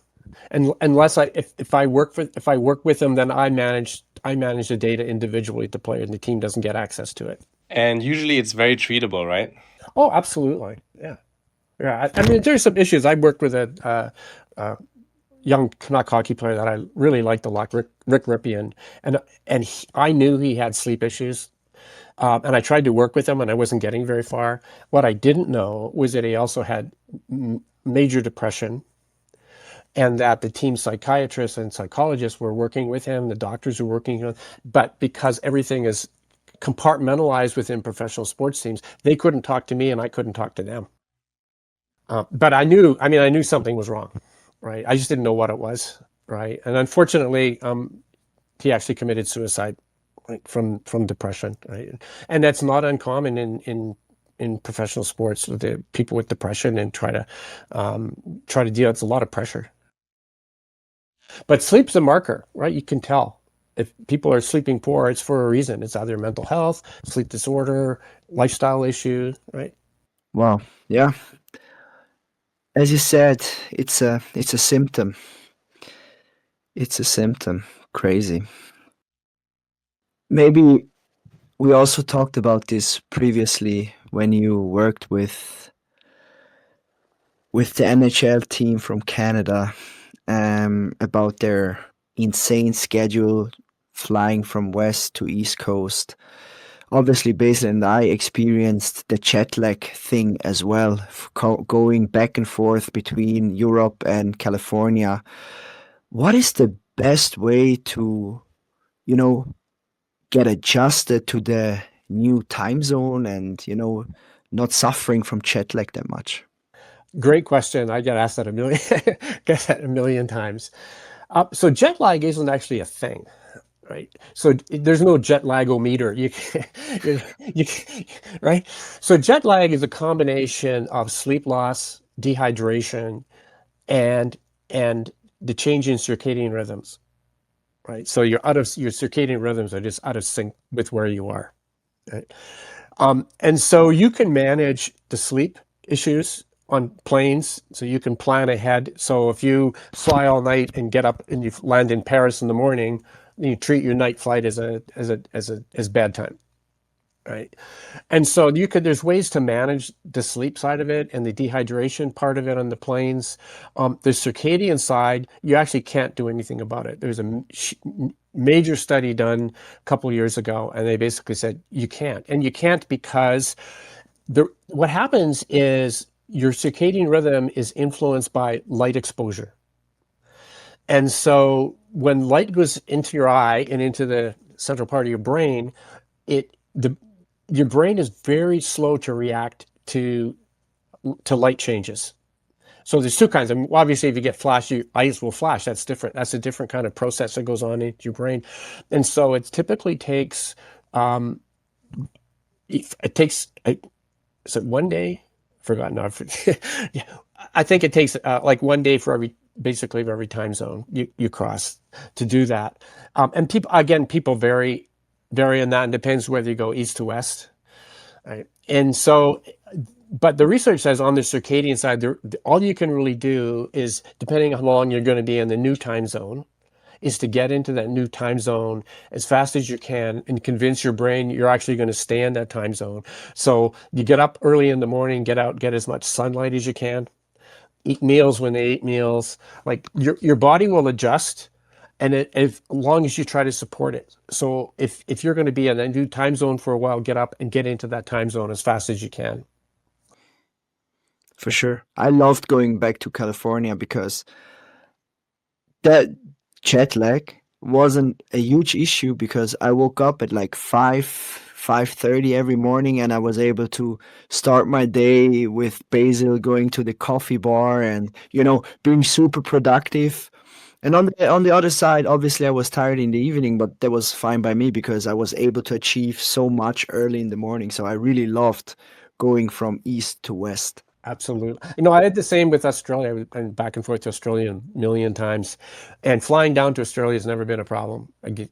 S2: and unless if I work with them, then I manage the data individually at the player, and the team doesn't get access to it.
S1: And usually it's very treatable, right?
S2: Oh, absolutely. Yeah. Yeah. I mean, there's some issues. I worked with young Canuck hockey player that I really liked a lot, Rick Ripien, and I knew he had sleep issues, and I tried to work with him, and I wasn't getting very far. What I didn't know was that he also had major depression, and that the team psychiatrists and psychologists were working with him, the doctors were working with, but because everything is compartmentalized within professional sports teams, they couldn't talk to me, and I couldn't talk to them. But I knew something was wrong, right? I just didn't know what it was, right? And unfortunately, he actually committed suicide, right, from depression, right? And that's not uncommon in professional sports. The people with depression and try to deal. It's a lot of pressure. But sleep's a marker, right? You can tell if people are sleeping poor. It's for a reason. It's either mental health, sleep disorder, lifestyle issue, right?
S3: Wow. Yeah. As you said, it's a symptom. It's a symptom. Crazy. Maybe we also talked about this previously when you worked with the NHL team from Canada, about their insane schedule flying from west to east coast. Obviously, Basil and I experienced the jet lag thing as well, going back and forth between Europe and California. What is the best way to, you know, get adjusted to the new time zone and, not suffering from jet lag that much?
S2: Great question. I get asked that get that a million times. So jet lag isn't actually a thing, right? So there's no jet lagometer. Right? So jet lag is a combination of sleep loss, dehydration, and and the change in circadian rhythms, right? So your circadian rhythms are just out of sync with where you are, right? And so you can manage the sleep issues on planes, so you can plan ahead. So if you fly all night and get up and you land in Paris in the morning, you treat your night flight as bad time, right? And so there's ways to manage the sleep side of it and the dehydration part of it on the planes. The circadian side, you actually can't do anything about it. There's a major study done a couple of years ago, and they basically said you can't. And you can't because what happens is your circadian rhythm is influenced by light exposure. And so when light goes into your eye and into the central part of your brain, your brain is very slow to react to light changes. So there's two kinds. I mean, obviously, if you get flash, your eyes will flash. That's different. That's a different kind of process that goes on into your brain. And so it typically takes, is it one day? Forgotten. No, yeah, I think it takes like one day for every time zone you cross to do that. And people vary in that, and depends whether you go east to west, right? And so, but the research says on the circadian side, all you can really do is, depending on how long you're going to be in the new time zone, is to get into that new time zone as fast as you can and convince your brain you're actually going to stay in that time zone. So you get up early in the morning, get out, get as much sunlight as you can, eat meals when they eat meals. Like your body will adjust, and as long as you try to support it. So if you're going to be in a new time zone for a while, get up and get into that time zone as fast as you can.
S3: For sure. I loved going back to California because that jet lag wasn't a huge issue because I woke up at like 5:30 every morning, and I was able to start my day with Basil going to the coffee bar and being super productive. And on the other side, obviously I was tired in the evening, but that was fine by me because I was able to achieve so much early in the morning. So I really loved going from east to west.
S2: Absolutely. I had the same with Australia. I've been back and forth to Australia a million times, and flying down to Australia has never been a problem. You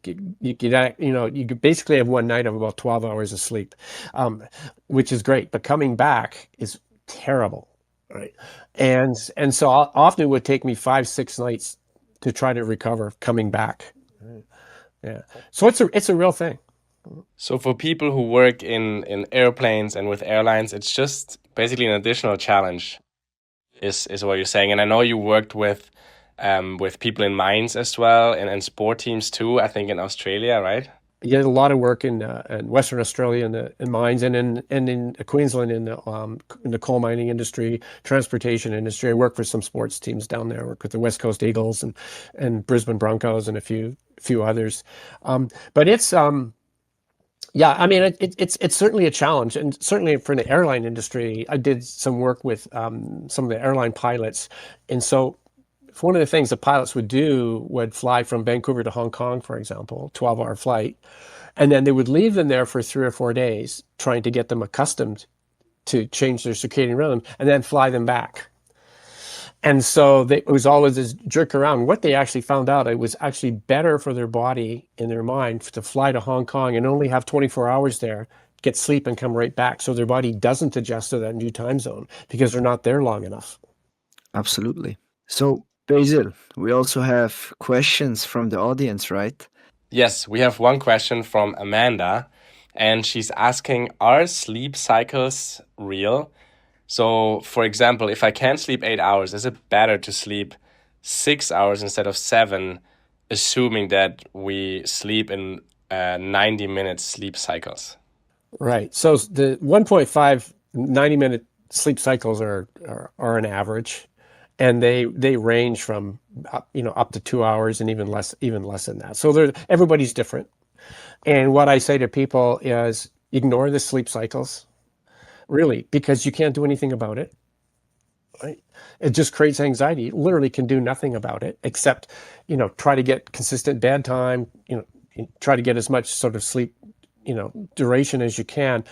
S2: could basically have one night of about 12 hours of sleep, um, which is great. But coming back is terrible, right? And so often it would take me 5, 6 nights to try to recover coming back. Right. Yeah. So it's a real thing.
S1: So for people who work in airplanes and with airlines, it's just basically an additional challenge, is what you're saying. And I know you worked with people in mines as well and sport teams too, I think in Australia, right?
S2: You did a lot of work in Western Australia in mines and in Queensland in the coal mining industry, transportation industry. I worked for some sports teams down there. I worked with the West Coast Eagles and Brisbane Broncos and a few others. But it's yeah, I mean it's certainly a challenge, and certainly for the airline industry. I did some work with some of the airline pilots, and so one of the things the pilots would fly from Vancouver to Hong Kong, for example, 12-hour flight, and then they would leave them there for 3 or 4 days, trying to get them accustomed to change their circadian rhythm, and then fly them back. And so it was always this jerk around. What they actually found out, it was actually better for their body and their mind to fly to Hong Kong and only have 24 hours there, get sleep, and come right back. So their body doesn't adjust to that new time zone because they're not there long enough.
S3: Absolutely. So, Basil, we also have questions from the audience, right?
S1: Yes, we have one question from Amanda, and she's asking, are sleep cycles real? So, for example, if I can't sleep 8 hours, is it better to sleep 6 hours instead of seven, assuming that we sleep in 90-minute sleep cycles?
S2: Right. So the 1.5 90-minute sleep cycles are an average, and they range from up to 2 hours and even less than that. So everybody's different. And what I say to people is ignore the sleep cycles, really, because you can't do anything about it. Right? It just creates anxiety. You literally can do nothing about it except, try to get consistent bedtime, try to get as much sort of sleep, duration as you can.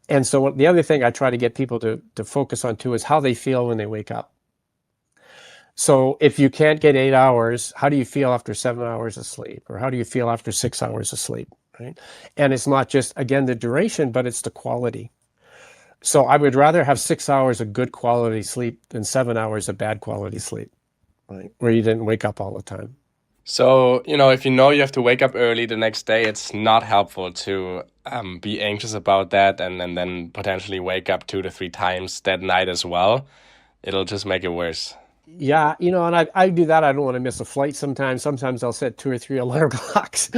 S2: And so the other thing I try to get people to focus on too is how they feel when they wake up. So if you can't get 8 hours, how do you feel after 7 hours of sleep? Or how do you feel after 6 hours of sleep? Right? And it's not just, again, the duration, but it's the quality. So I would rather have 6 hours of good quality sleep than 7 hours of bad quality sleep, right? Where you didn't wake up all the time.
S1: So, if you have to wake up early the next day, it's not helpful to be anxious about that and then potentially wake up 2 to 3 times that night as well. It'll just make it worse.
S2: Yeah, and I do that. I don't want to miss a flight sometimes. Sometimes I'll set 2 or 3 alarm clocks.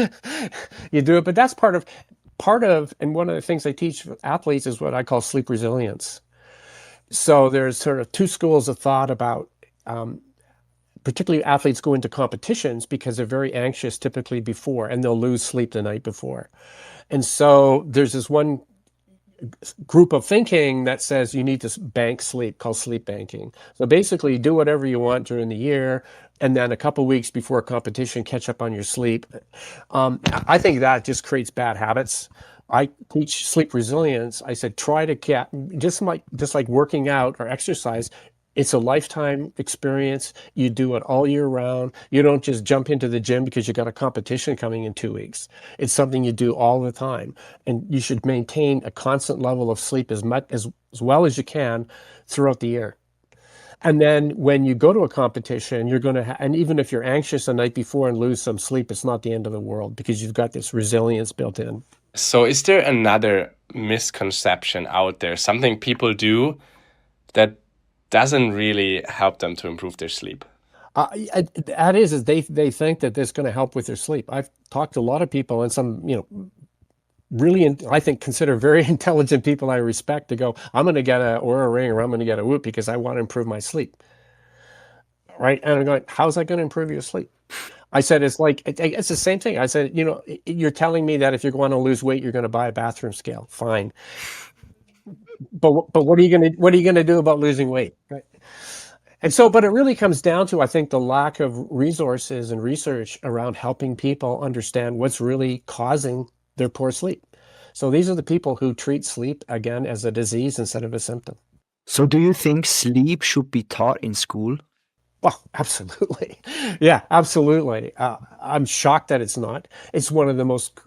S2: You do it, but that's part of, and one of the things I teach athletes is what I call sleep resilience. So there's sort of two schools of thought about, particularly athletes go into competitions because they're very anxious typically before, and they'll lose sleep the night before. And so there's this one group of thinking that says you need to bank sleep, called sleep banking. So basically do whatever you want during the year, and then a couple of weeks before a competition, catch up on your sleep. I think that just creates bad habits. I teach sleep resilience. I said, try to get, just like working out or exercise, it's a lifetime experience. You do it all year round. You don't just jump into the gym because you got a competition coming in 2 weeks. It's something you do all the time. And you should maintain a constant level of sleep as well as you can throughout the year. And then when you go to a competition, you're going to, and even if you're anxious the night before and lose some sleep, it's not the end of the world because you've got this resilience built in.
S1: So is there another misconception out there, something people do that doesn't really help them to improve their sleep?
S2: That is they think that this is going to help with their sleep. I've talked to a lot of people, and some, really, I think, consider very intelligent people I respect, to go, I'm going to get a Oura Ring or I'm going to get a Whoop because I want to improve my sleep. Right? And I'm going, how's that going to improve your sleep? I said, it's the same thing. I said, you're telling me that if you're going to lose weight, you're going to buy a bathroom scale. Fine. But what are you going to do about losing weight? Right? And so, but it really comes down to, I think, the lack of resources and research around helping people understand what's really causing their poor sleep. So these are the people who treat sleep, again, as a disease instead of a symptom.
S3: So, do you think sleep should be taught in school?
S2: Well, absolutely. Yeah, absolutely. I'm shocked that it's not. It's one of the most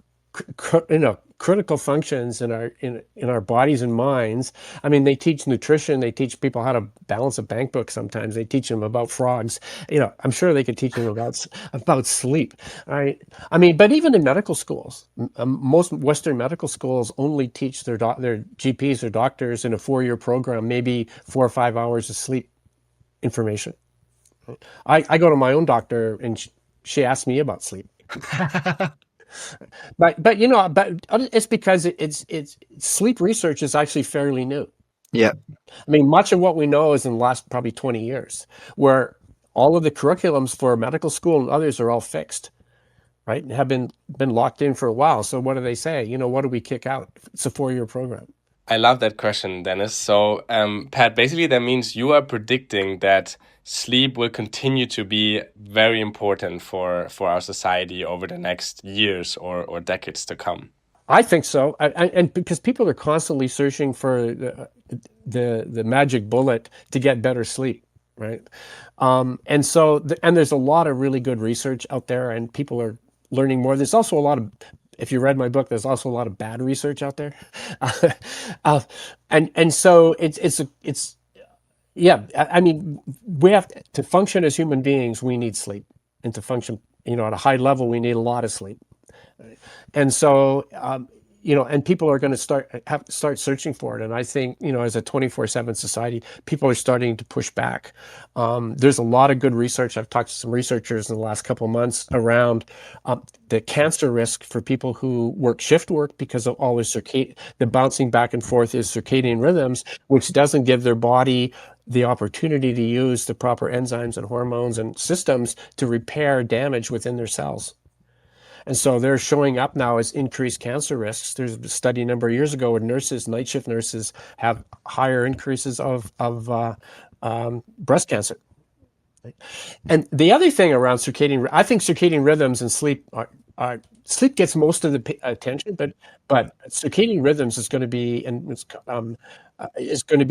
S2: critical functions in our bodies and minds. I mean, they teach nutrition. They teach people how to balance a bank book. Sometimes they teach them about frogs. I'm sure they could teach them about sleep. Right? I mean, but even in medical schools, most Western medical schools only teach their GPs or doctors in a 4-year program, maybe 4 or 5 hours of sleep information. I go to my own doctor and she asks me about sleep. But it's because it's sleep research is actually fairly new.
S3: Yeah.
S2: I mean, much of what we know is in the last probably 20 years, where all of the curriculums for medical school and others are all fixed, right? And have been locked in for a while. So what do they say? What do we kick out? It's a 4-year program.
S1: I love that question, Dennis. So, Pat, basically that means you are predicting that sleep will continue to be very important for our society over the next years or decades to come.
S2: I think so, and because people are constantly searching for the magic bullet to get better sleep, right? And so, and there's a lot of really good research out there, and people are learning more. There's also a lot of, if you read my book, there's also a lot of bad research out there, and so it's yeah. I mean, we have to function as human beings. We need sleep, and to function, at a high level, we need a lot of sleep. And so, and people are going to start searching for it. And I think, as a 24/7 society, people are starting to push back. There's a lot of good research. I've talked to some researchers in the last couple of months around the cancer risk for people who work shift work because of all the bouncing back and forth is circadian rhythms, which doesn't give their body the opportunity to use the proper enzymes and hormones and systems to repair damage within their cells. And so they're showing up now as increased cancer risks. There's a study a number of years ago where night shift nurses have higher increases of breast cancer. And the other thing around I think circadian rhythms and sleep sleep gets most of the attention, but circadian rhythms is going to be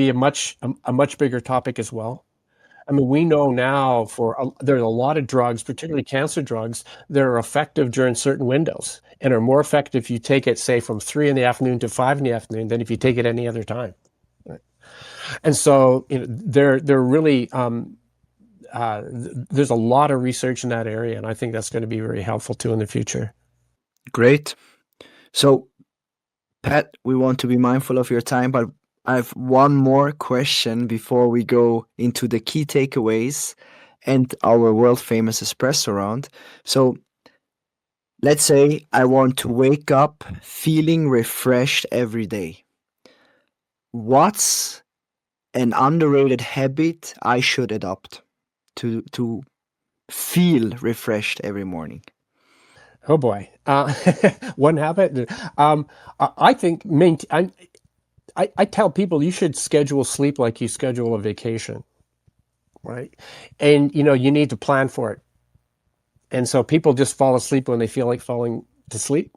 S2: a much bigger topic as well. I mean, we know now there's a lot of drugs, particularly cancer drugs, that are effective during certain windows and are more effective if you take it, say, from 3 in the afternoon to 5 in the afternoon than if you take it any other time. Right? And so they're really there's a lot of research in that area, and I think that's going to be very helpful too in the future.
S3: Great. So, Pat, we want to be mindful of your time, but I have one more question before we go into the key takeaways and our world famous espresso round. So, let's say I want to wake up feeling refreshed every day. What's an underrated habit I should adopt to feel refreshed every morning?
S2: Oh boy, one habit. I think I tell people you should schedule sleep like you schedule a vacation, right? And you need to plan for it. And so people just fall asleep when they feel like falling to sleep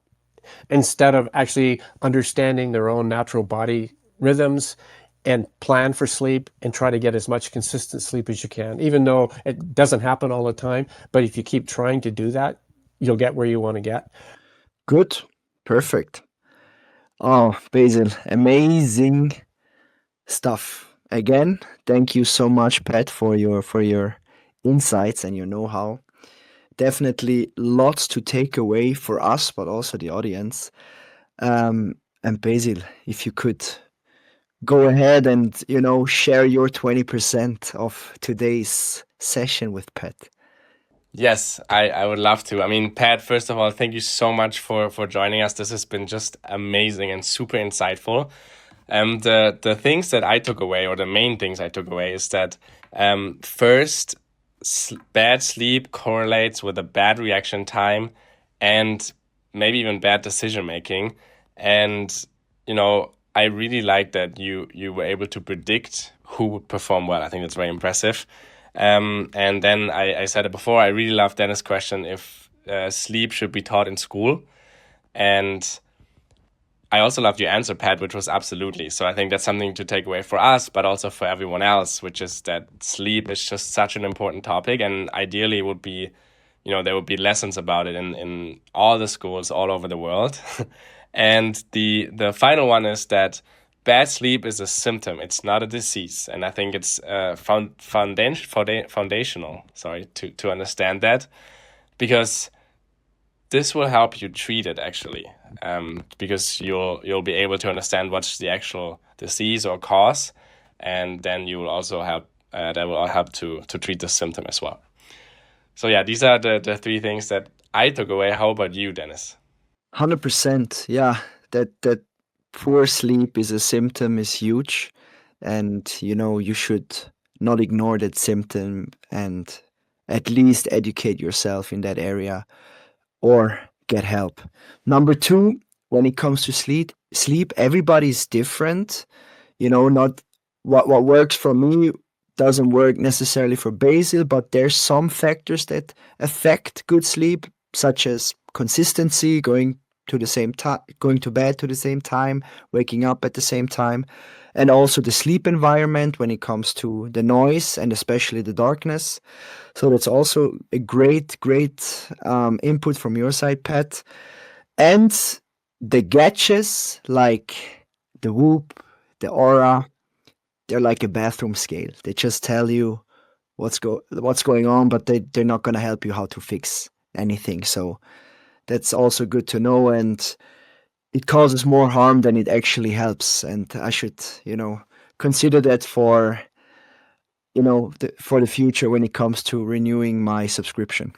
S2: instead of actually understanding their own natural body rhythms and plan for sleep and try to get as much consistent sleep as you can, even though it doesn't happen all the time. But if you keep trying to do that, you'll get where you want to get.
S3: Good. Perfect. Oh, Basil, amazing stuff. Again, thank you so much, Pat, for your insights and your know-how. Definitely lots to take away for us, but also the audience. And Basil, if you could go ahead and share your 20% of today's session with Pat.
S1: Yes, I would love to. I mean, Pat, first of all, thank you so much for joining us. This has been just amazing and super insightful. The things that I took away, or the main things I took away, is that first, bad sleep correlates with a bad reaction time and maybe even bad decision making. And I really like that you were able to predict who would perform well. I think that's very impressive. And then I said it before, I really love Dennis' question if sleep should be taught in school. And I also loved your answer, Pat, which was absolutely. So I think that's something to take away for us, but also for everyone else, which is that sleep is just such an important topic. And ideally, it would be, there would be lessons about it in all the schools all over the world. And the final one is that bad sleep is a symptom. It's not a disease. And I think it's foundational, sorry, to understand that, because this will help you treat it actually, because you'll be able to understand what's the actual disease or cause, and then you will also help. That will all help to treat the symptom as well. So yeah, these are the three things that I took away. How about you, Dennis?
S3: 100%. Yeah, that poor sleep is a symptom is huge, and you should not ignore that symptom and at least educate yourself in that area or get help. Number two, when it comes to sleep, everybody's different. Not what works for me doesn't work necessarily for Basil, but there's some factors that affect good sleep, such as consistency, going to the same time, going to bed to the same time, waking up at the same time, and also the sleep environment when it comes to the noise and especially the darkness. So that's also a great input from your side, Pat. And the gadgets like the Whoop, the Aura, they're like a bathroom scale. They just tell you what's going on, but they're not going to help you how to fix anything. So that's also good to know, and it causes more harm than it actually helps. And I should, consider that for for the future when it comes to renewing my subscription.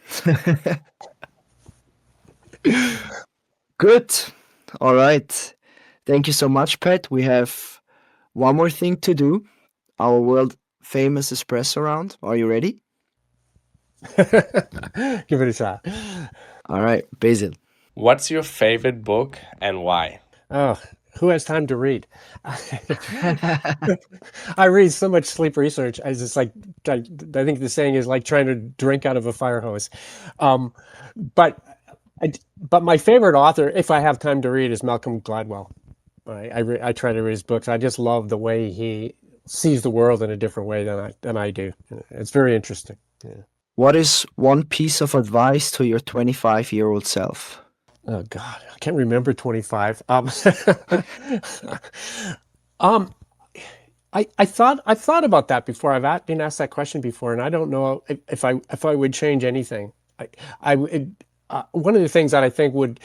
S3: Good. All right. Thank you so much, Pat. We have one more thing to do. Our world famous espresso round. Are you ready?
S2: Give it a shot.
S3: All right, Basil.
S1: What's your favorite book and why?
S2: Oh, who has time to read? I read so much sleep research. I just I think the saying is like trying to drink out of a fire hose. But my favorite author, if I have time to read, is Malcolm Gladwell. I try to read his books. I just love the way he sees the world in a different way than I do. It's very interesting. Yeah.
S3: What is one piece of advice to your 25-year-old self?
S2: Oh God, I can't remember 25. I thought about that before. I've been asked that question before, and I don't know if I would change anything. One of the things that I think would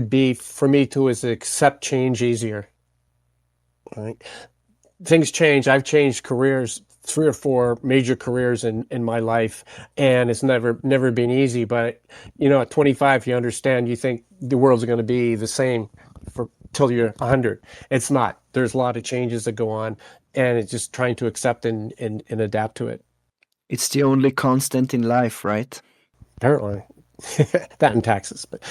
S2: be for me too is to accept change easier. Right? Things change. I've changed careers, 3 or 4 major careers in my life, and it's never been easy. But at 25, you understand. You think the world's going to be the same till you're 100. It's not. There's a lot of changes that go on, and it's just trying to accept and adapt to it.
S3: It's the only constant in life, right?
S2: Apparently, that and taxes. But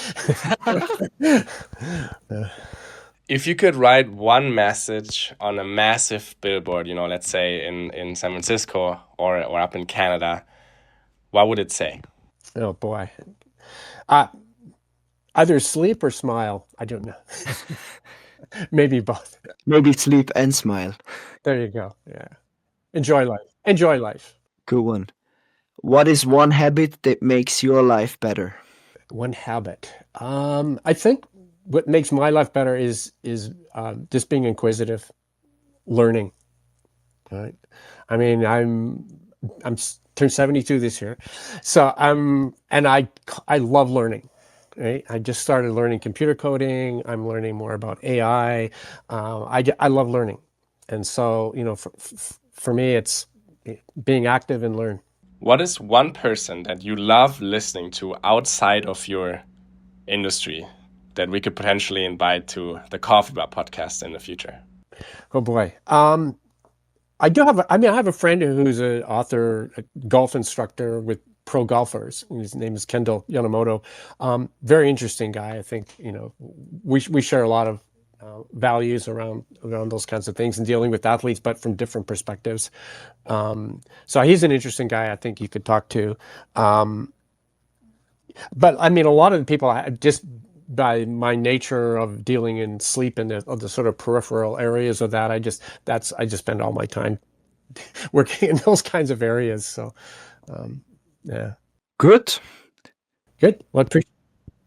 S1: if you could write one message on a massive billboard, let's say in San Francisco or up in Canada, what would it say?
S2: Oh boy. Either sleep or smile. I don't know. Maybe both.
S3: Maybe sleep and smile.
S2: There you go. Yeah. Enjoy life. Enjoy life.
S3: Good one. What is one habit that makes your life better?
S2: One habit. I think what makes my life better is just being inquisitive, learning. Right. I mean, I'm turned 72 this year, so I love learning. Right. I just started learning computer coding. I'm learning more about AI. I love learning, and so for me, it's being active and learn.
S1: What is one person that you love listening to outside of your industry that we could potentially invite to the Coffeebar podcast in the future?
S2: Oh boy. I have a friend who's an author, a golf instructor with pro golfers. His name is Kendall Yamamoto. Very interesting guy. I think, we share a lot of values around those kinds of things and dealing with athletes, but from different perspectives. So he's an interesting guy I think you could talk to. But I mean, a lot of the people just by my nature of dealing in sleep and the sort of peripheral areas of that, I just spend all my time working in those kinds of areas. So, yeah.
S3: Good.
S2: Good. Well,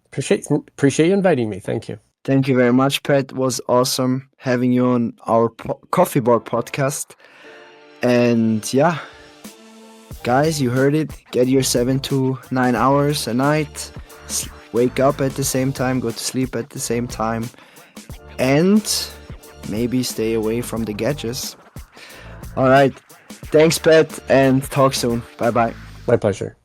S2: appreciate you inviting me. Thank you.
S3: Thank you very much, Pat. It was awesome having you on our Coffeebar podcast. And yeah, guys, you heard it. Get your 7 to 9 hours a night. Wake up at the same time, go to sleep at the same time, and maybe stay away from the gadgets. All right. Thanks, Pat, and talk soon. Bye-bye.
S2: My pleasure.